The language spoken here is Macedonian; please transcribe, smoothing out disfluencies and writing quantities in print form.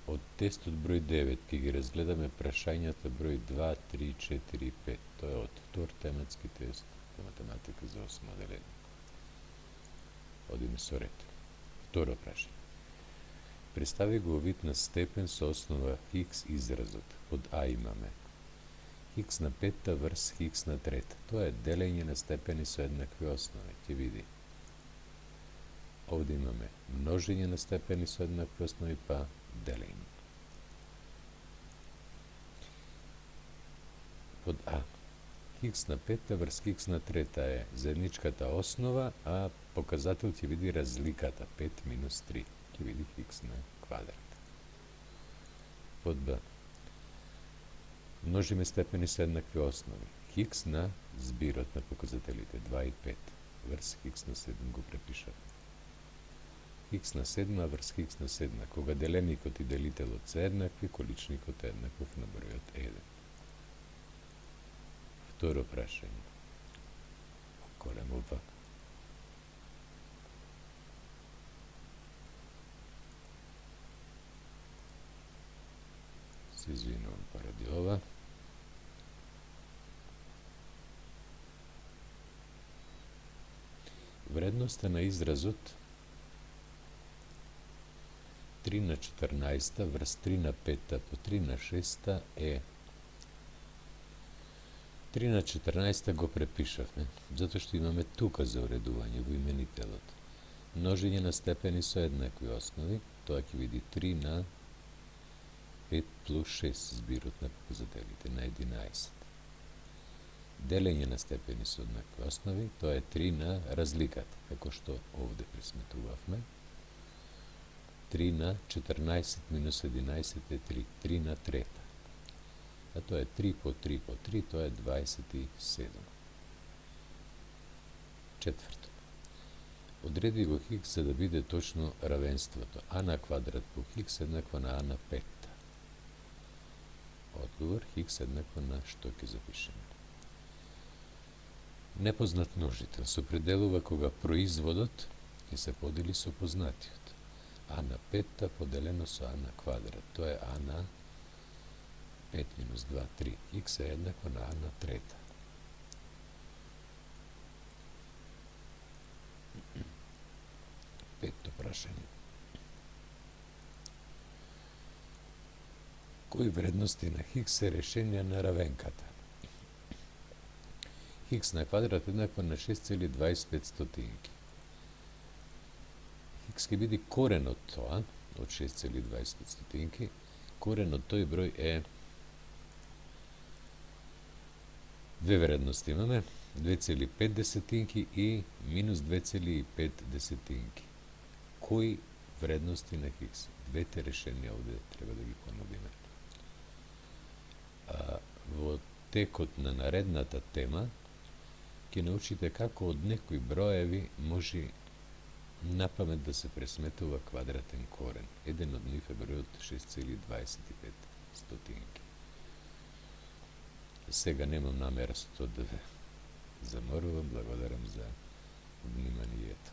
Од тестот број 9 ќе ги разгледаме прашањата број 2, 3, 4 и 5. Тоа е од втор тематски тест по математика за 8 одделение. Одиме со ред. Второ прашање. Представи го вид на степен со основа x изразот. Под А имаме x на 5 врз x на 3. Тоа е делење на степени со еднакви основи. Ќе види. Овде имаме множење на степени со еднакви основи па делење. Под А. X на 5 врз x на 3 е заедничката основа, а показател ќе види разликата 5 минус 3. Ќе види x на квадрат. Под Б. Множиме степени со еднакви основи. X на збирот на показателите 2 и 5 врз x на 7 го препишав. X на 7 врз x на 7. Кога деленикот и делителот се еднакви, количникот е еднаков на бројот 1. Второ прашање. Колемо В. Се извинувам поради ова. Вредноста на изразот 3 на 14 врз 3 на 5 по 3 на 6 е 3 на 14 го препишавме, затоа што имаме тука за уредување во именителот. Множење на степени со еднакви основи, тоа ќе види 3 на 5 плюс 6 збирот на показателите на 11. Делење на степени со еднакви основи, тоа е 3 на разликата, како што овде пресметувавме. 3 на 14 минус 11 е 3, 3 на трета. А тоа е 3 по 3 по 3, тоа е 27. Четврто. Одреди го хикс за да биде точно равенството. А на квадрат по хикс еднакво на а на 5. Одговор хикс еднакво на што ќе запишеме. Непознат множител се определува кога производот ќе се подели со познатиот. А на 5 поделено со а на квадрат. Тоа е а на 5 минус 2, 3. Хикс е еднакво на а на трета. Петто прашање. Кои вредности на хикс се решенија на равенката? Хикс на квадрат еднакво на 6,25. Хикс ќе биде корен од тоа, од 6,25. Корен од тој број е две вредности имаме, 2,5 и минус 2,5. Кои вредности на хикс? Двете решенија овде треба да ги понудиме. Во текот на наредната тема ќе научите како од некои броеви може напамет да се пресметува квадратен корен. Еден од нив е бројот 6,25. Сега немам намера со тоа да ве заморувам, благодарам за вниманието.